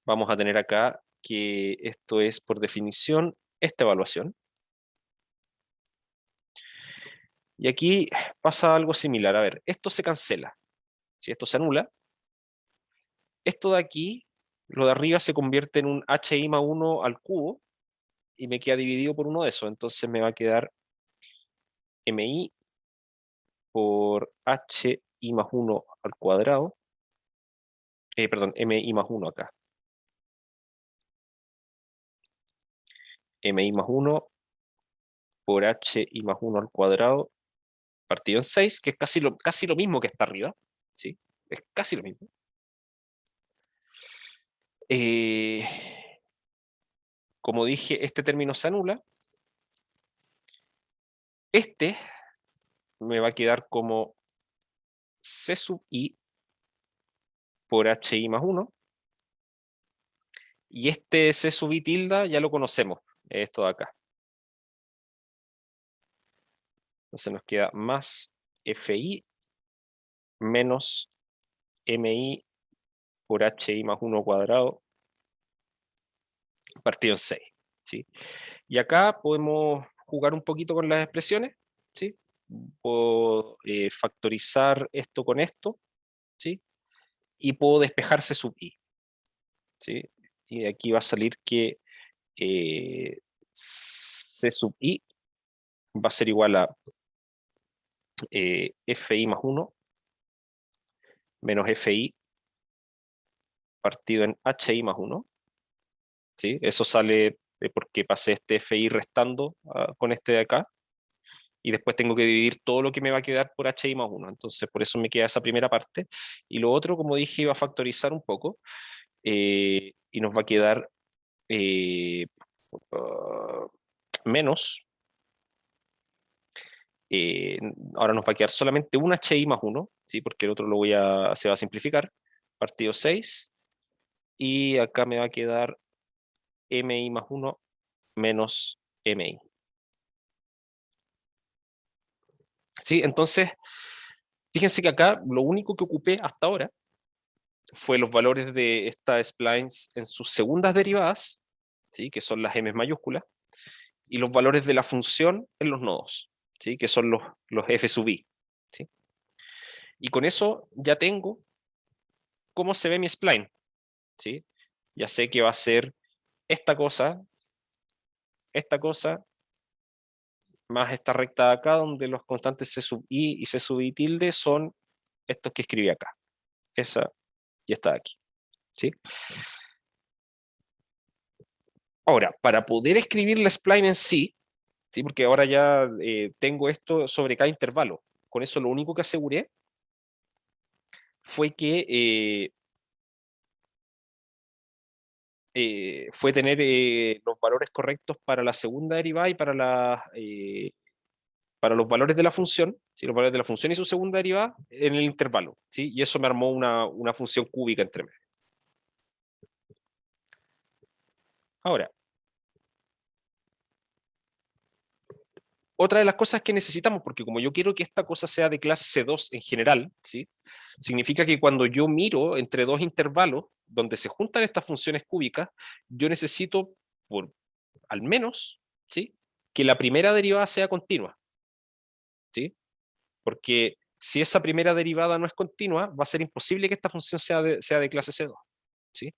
Speaker 1: vamos a tener acá que esto es, por definición, esta evaluación. Y aquí pasa algo similar. A ver, esto se cancela. Si esto se anula, esto de aquí, lo de arriba se convierte en un hi más 1 al cubo y me queda dividido por uno de esos. Entonces me va a quedar mi por hi más 1 al cuadrado. Perdón, mi más 1 acá. Mi más 1 por hi más 1 al cuadrado partido en 6, que es casi lo mismo que está arriba. ¿Sí? Es casi lo mismo. Como dije, este término se anula. Este me va a quedar como c sub i por hi más 1. Y este c sub i tilde ya lo conocemos, esto de acá. Entonces nos queda más fi menos mi por hi más 1 cuadrado partido en 6. ¿Sí? Y acá podemos jugar un poquito con las expresiones. ¿Sí? Puedo factorizar esto con esto. ¿Sí? Y puedo despejar c sub i. ¿Sí? Y de aquí va a salir que c sub i va a ser igual a fi más 1 menos fi partido en hi más 1. ¿Sí? Eso sale porque pasé este fi restando con este de acá. Y después tengo que dividir todo lo que me va a quedar por hi más 1. Entonces, por eso me queda esa primera parte. Y lo otro, como dije, iba a factorizar un poco. Y nos va a quedar uh, menos. eh, Ahora nos va a quedar solamente un hi más 1, ¿sí? Porque el otro se va a simplificar. Partido 6. Y acá me va a quedar mi más 1 menos mi. ¿Sí? Entonces, fíjense que acá lo único que ocupé hasta ahora fue los valores de esta splines en sus segundas derivadas, ¿sí? Que son las m mayúsculas, y los valores de la función en los nodos, ¿sí? Que son los f sub i. ¿Sí? Y con eso ya tengo cómo se ve mi spline. ¿Sí? Ya sé que va a ser esta cosa, más esta recta de acá, donde los constantes c sub i y c sub i tilde son estos que escribí acá. Esa y esta de aquí. ¿Sí? Ahora, para poder escribir la spline en sí, ¿sí? Porque ahora ya tengo esto sobre cada intervalo. Con eso lo único que aseguré fue que fue tener los valores correctos para la segunda derivada y para los valores de la función, ¿sí? Los valores de la función y su segunda derivada en el intervalo. ¿Sí? Y eso me armó una función cúbica entre medio. Ahora, otra de las cosas que necesitamos, porque como yo quiero que esta cosa sea de clase C2 en general, ¿sí? Significa que cuando yo miro entre dos intervalos donde se juntan estas funciones cúbicas, yo necesito, por al menos, ¿sí? Que la primera derivada sea continua. ¿Sí? Porque si esa primera derivada no es continua, va a ser imposible que esta función sea de clase C2. ¿Sí?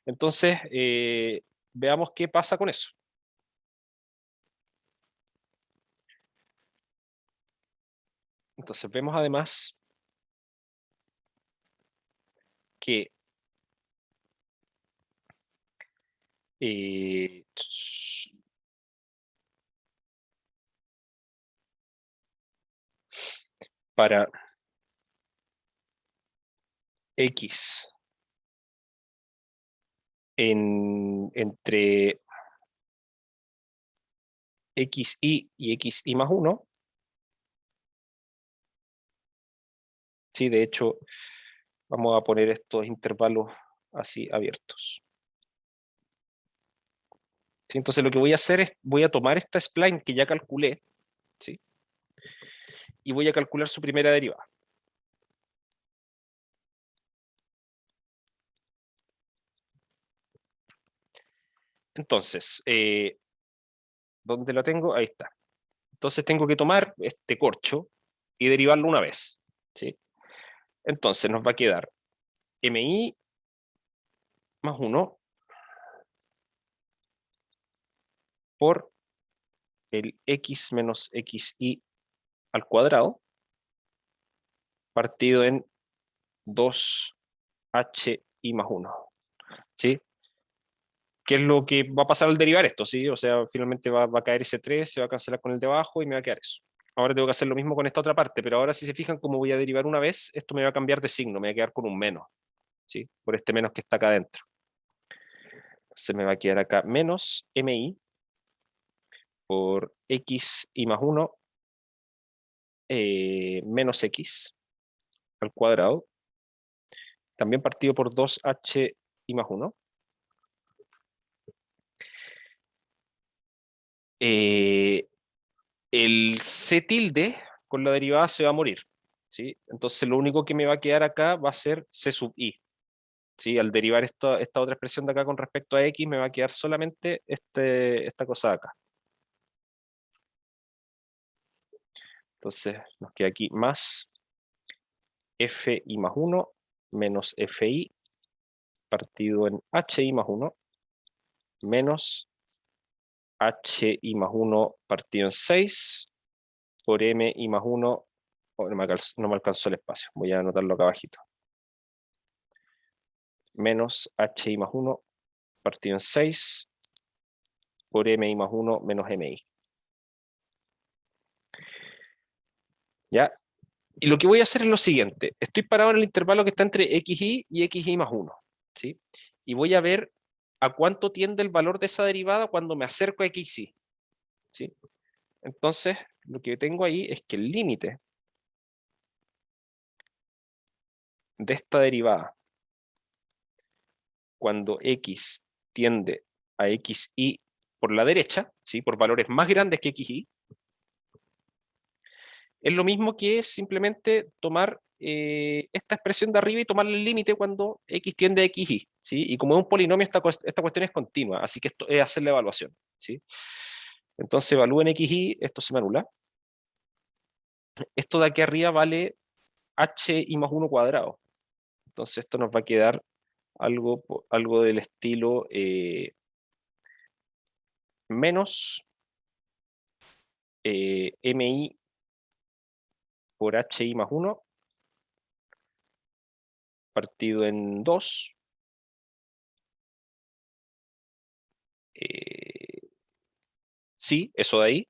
Speaker 1: Entonces, veamos qué pasa con eso. Entonces, vemos además que eh, para x entre xi y xi más 1, ¿sí? De hecho, vamos a poner estos intervalos así abiertos. ¿Sí? Entonces lo que voy a hacer es, voy a tomar esta spline que ya calculé, ¿sí? Y voy a calcular su primera derivada. Entonces, ¿dónde lo tengo? Ahí está. Entonces tengo que tomar este corcho y derivarlo una vez, ¿sí? Entonces nos va a quedar mi más 1 por el x menos xi al cuadrado partido en 2hi más 1, ¿sí? ¿Qué es lo que va a pasar al derivar esto? ¿Sí? O sea, finalmente va a caer ese 3, se va a cancelar con el de abajo y me va a quedar eso. Ahora tengo que hacer lo mismo con esta otra parte, pero ahora si se fijan cómo voy a derivar una vez, esto me va a cambiar de signo, me va a quedar con un menos, ¿sí? Por este menos que está acá adentro. Se me va a quedar acá menos mi por x y más 1 menos x al cuadrado, también partido por 2h y más 1. El c tilde con la derivada se va a morir, ¿sí? Entonces lo único que me va a quedar acá va a ser c sub i, ¿sí? Al derivar esta otra expresión de acá con respecto a x me va a quedar solamente esta cosa de acá. Entonces nos queda aquí más f i más 1 menos fi partido en hi más 1 menos hi más 1 partido en 6 por mi más 1, oh, no me alcanzó el espacio, voy a anotarlo acá abajito, menos hi más 1 partido en 6 por mi más 1 menos mi. ¿Ya? Y lo que voy a hacer es lo siguiente, estoy parado en el intervalo que está entre xy y xy más 1, ¿sí? Y voy a ver a cuánto tiende el valor de esa derivada cuando me acerco a xy, ¿sí? Entonces, lo que tengo ahí es que el límite de esta derivada cuando x tiende a xy por la derecha, ¿sí? Por valores más grandes que xy, es lo mismo que simplemente tomar esta expresión de arriba y tomarle el límite cuando x tiende a xy, ¿sí? Y como es un polinomio, esta cuestión es continua, así que esto es hacer la evaluación, ¿sí? Entonces evalúen xy, esto se me anula. Esto de aquí arriba vale hi más 1 cuadrado. Entonces esto nos va a quedar algo del estilo menos mi por hi más 1 partido en 2. Sí, eso de ahí.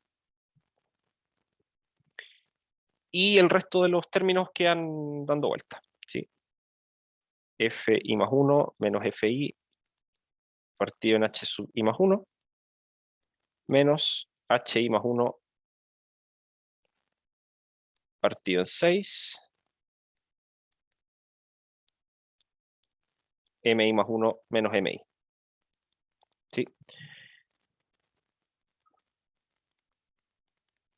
Speaker 1: Y el resto de los términos quedan dando vuelta, ¿sí? fi más 1 menos fi partido en h sub i más 1 menos hi más 1 partido en 6 mi más 1 menos mi, ¿sí?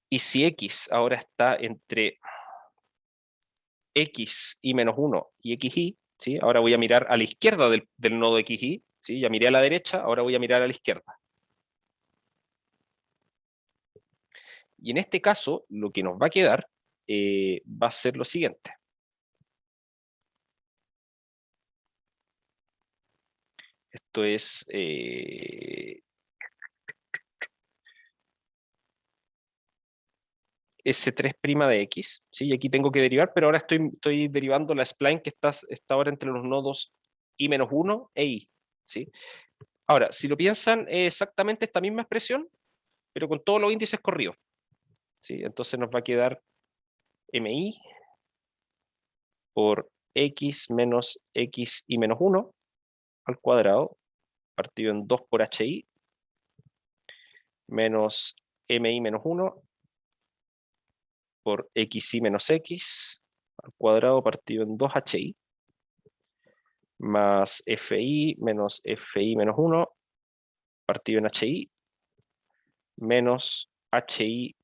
Speaker 1: Y si x ahora está entre x y menos 1 y xy, ¿sí? Ahora voy a mirar a la izquierda del nodo xy, ¿sí? Ya miré a la derecha, ahora voy a mirar a la izquierda. Y en este caso, lo que nos va a quedar va a ser lo siguiente. Esto es S3' de X, ¿sí? Y aquí tengo que derivar, pero ahora estoy derivando la spline que está ahora entre los nodos I-1 e I, ¿sí? Ahora, si lo piensan, es exactamente esta misma expresión, pero con todos los índices corridos, ¿sí? Entonces nos va a quedar MI por X menos X y menos 1 al cuadrado, partido en 2 por HI, menos MI menos 1 por XY menos X al cuadrado partido en 2HI, más FI menos FI menos 1 partido en HI, menos HI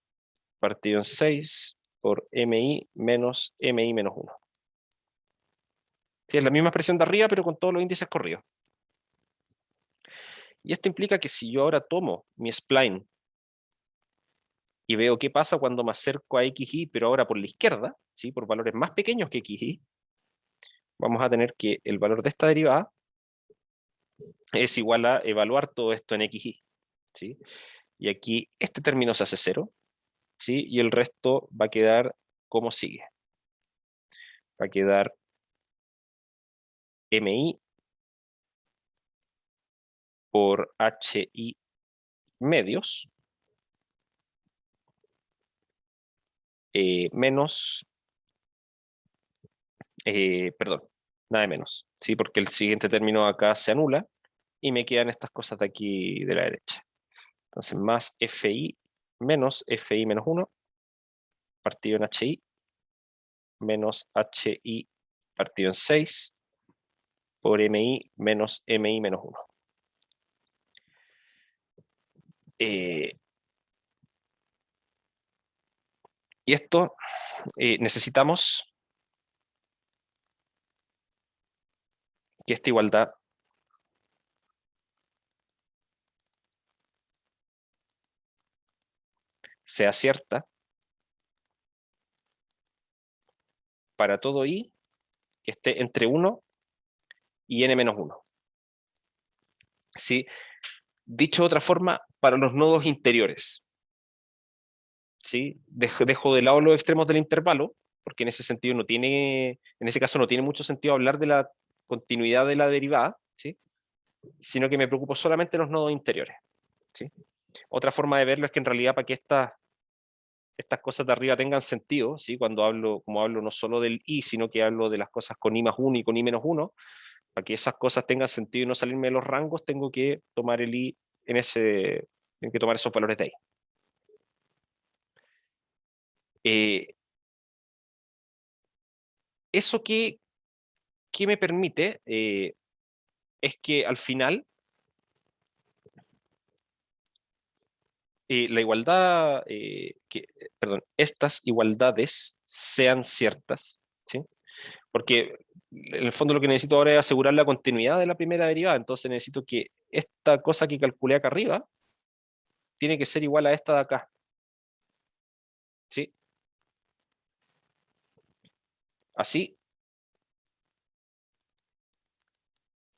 Speaker 1: partido en 6 por MI menos MI menos 1. Sí, es la misma expresión de arriba, pero con todos los índices corridos. Y esto implica que si yo ahora tomo mi spline y veo qué pasa cuando me acerco a xy, pero ahora por la izquierda, ¿sí? Por valores más pequeños que xy, vamos a tener que el valor de esta derivada es igual a evaluar todo esto en xy, ¿sí? Y aquí este término se hace 0, ¿sí? Y el resto va a quedar como sigue. Va a quedar mi por hi medios menos, perdón, nada de menos, ¿sí? Porque el siguiente término acá se anula y me quedan estas cosas de aquí de la derecha. Entonces, más fi menos fi menos 1 partido en hi menos hi partido en 6 por mi menos 1. Y esto necesitamos que esta igualdad sea cierta para todo i que esté entre 1 y n menos 1. ¿Sí? Dicho de otra forma, para los nodos interiores. ¿Sí? Dejo de lado los extremos del intervalo, porque en ese sentido no tiene, en ese caso no tiene mucho sentido hablar de la continuidad de la derivada, ¿sí? Sino que me preocupo solamente de los nodos interiores. ¿Sí? Otra forma de verlo es que en realidad para que estas cosas de arriba tengan sentido, ¿sí? Cuando hablo, como hablo no solo del i, sino que hablo de las cosas con i más 1 y con i menos 1, para que esas cosas tengan sentido y no salirme de los rangos, tengo que tomar el i en ese, tengo que tomar esos valores de ahí. Eso que me permite es que al final la igualdad, perdón, estas igualdades sean ciertas, ¿sí? Porque en el fondo lo que necesito ahora es asegurar la continuidad de la primera derivada, entonces necesito que esta cosa que calculé acá arriba tiene que ser igual a esta de acá, ¿sí? Así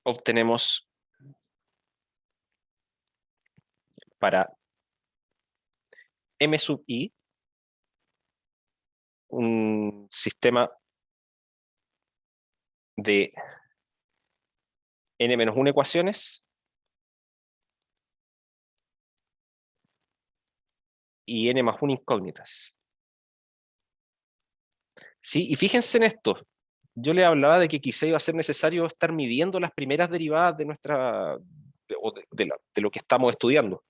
Speaker 1: obtenemos para m sub i un sistema de n-1 ecuaciones y n más 1 incógnitas. Sí, y fíjense en esto. Yo le hablaba de que quizá iba a ser necesario estar midiendo las primeras derivadas de nuestra de lo que estamos estudiando.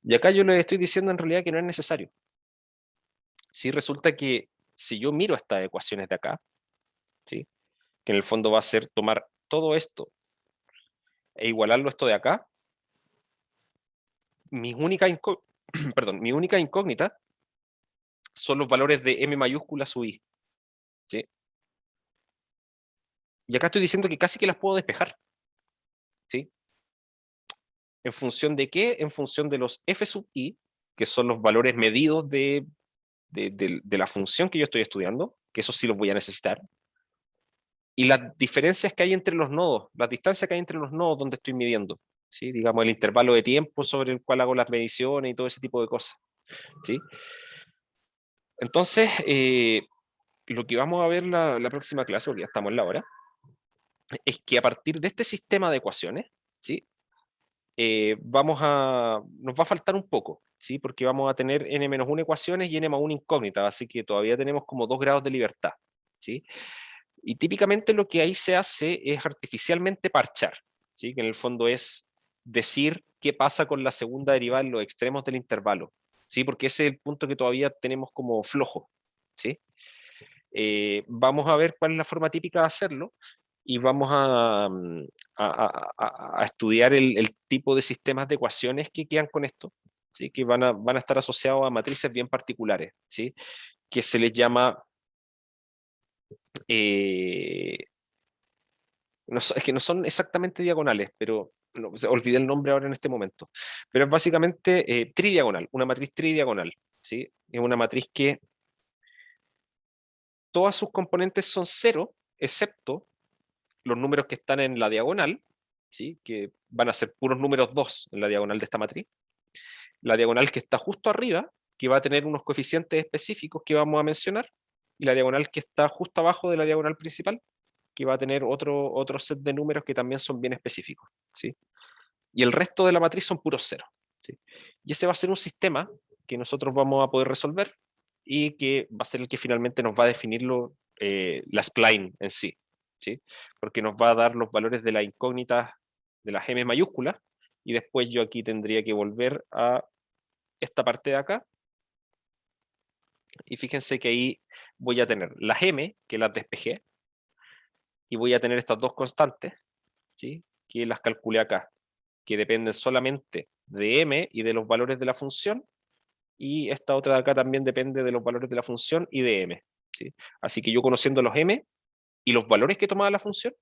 Speaker 1: Y acá yo les estoy diciendo en realidad que no es necesario. Sí, resulta que si yo miro estas ecuaciones de acá, ¿sí? Que en el fondo va a ser tomar todo esto e igualarlo a esto de acá, mi única, perdón, mi única incógnita son los valores de m mayúscula sub i. ¿Sí? Y acá estoy diciendo que casi que las puedo despejar. ¿Sí? ¿En función de qué? En función de los f sub i, que son los valores medidos de la función que yo estoy estudiando, que eso sí los voy a necesitar, y las diferencias que hay entre los nodos, las distancias que hay entre los nodos donde estoy midiendo, ¿sí? Digamos, el intervalo de tiempo sobre el cual hago las mediciones y todo ese tipo de cosas. ¿Sí? Entonces, lo que vamos a ver la próxima clase, porque ya estamos en la hora, es que a partir de este sistema de ecuaciones, ¿sí? Nos va a faltar un poco, ¿sí? Porque vamos a tener n-1 ecuaciones y n-1 incógnitas, así que todavía tenemos como 2 grados de libertad, ¿sí? Y típicamente lo que ahí se hace es artificialmente parchar, ¿sí? Que en el fondo es decir qué pasa con la segunda derivada en los extremos del intervalo, ¿sí? Porque ese es el punto que todavía tenemos como flojo, ¿sí? Vamos a ver cuál es la forma típica de hacerlo y vamos a estudiar el tipo de sistemas de ecuaciones que quedan con esto, ¿sí? Que van a estar asociados a matrices bien particulares, ¿sí? Que se les llama, no, es que no son exactamente diagonales, pero no, olvidé el nombre ahora en este momento, pero es básicamente tridiagonal, una matriz tridiagonal, ¿sí? Es una matriz que todas sus componentes son cero, excepto los números que están en la diagonal, ¿sí? Que van a ser puros números 2 en la diagonal de esta matriz. La diagonal que está justo arriba, que va a tener unos coeficientes específicos que vamos a mencionar, y la diagonal que está justo abajo de la diagonal principal, que va a tener otro set de números que también son bien específicos, ¿sí? Y el resto de la matriz son puros ceros, ¿sí? Y ese va a ser un sistema que nosotros vamos a poder resolver y que va a ser el que finalmente nos va a definir la spline en sí, ¿sí? Porque nos va a dar los valores de las incógnitas de las m mayúsculas y después yo aquí tendría que volver a esta parte de acá y fíjense que ahí voy a tener las m, que las despejé, y voy a tener estas dos constantes, ¿sí? Que las calculé acá, que dependen solamente de m y de los valores de la función, y esta otra de acá también depende de los valores de la función y de m, ¿sí? Así que yo conociendo los m y los valores que tomaba la función,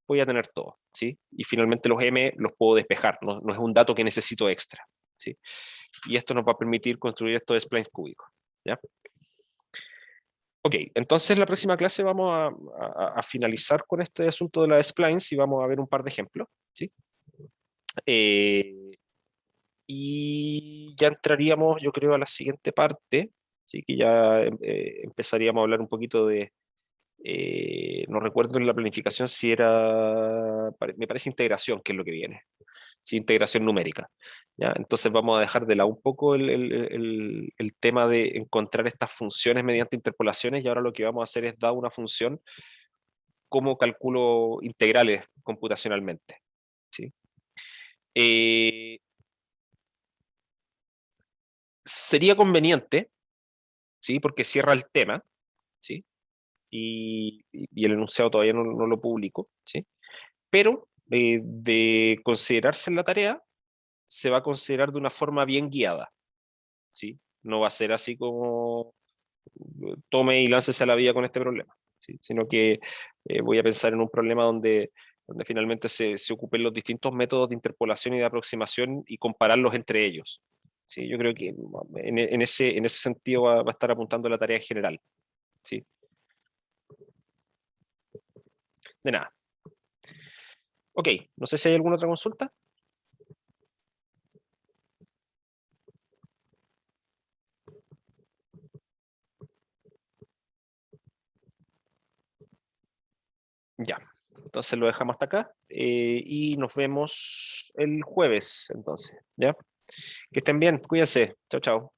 Speaker 1: voy a tener todo, ¿sí? Y finalmente los m los puedo despejar, no es un dato que necesito extra, ¿sí? Y esto nos va a permitir construir estos splines cúbicos, ¿ya? Ok, entonces la próxima clase vamos a finalizar con este asunto de las splines y vamos a ver un par de ejemplos, ¿sí? Y ya entraríamos, yo creo, a la siguiente parte, así que ya empezaríamos a hablar un poquito de, no recuerdo en la planificación si era, me parece integración, que es lo que viene, sí, integración numérica. ¿Ya? Entonces vamos a dejar de lado un poco el tema de encontrar estas funciones mediante interpolaciones y ahora lo que vamos a hacer es dar una función como calculo integrales computacionalmente. ¿Sí? Eh, Sería conveniente, ¿sí? Porque cierra el tema, ¿sí? Y el enunciado todavía no lo publico, ¿sí? Pero de considerarse en la tarea, se va a considerar de una forma bien guiada, ¿sí? No va a ser así como tome y láncese a la vida con este problema, ¿sí? Sino que voy a pensar en un problema donde finalmente se ocupen los distintos métodos de interpolación y de aproximación y compararlos entre ellos. Sí, yo creo que en ese sentido va a estar apuntando la tarea en general. ¿Sí? De nada. Ok, no sé si hay alguna otra consulta. Ya, entonces lo dejamos hasta acá y nos vemos el jueves, entonces, ¿ya? Que estén bien, cuídense. Chao, chao.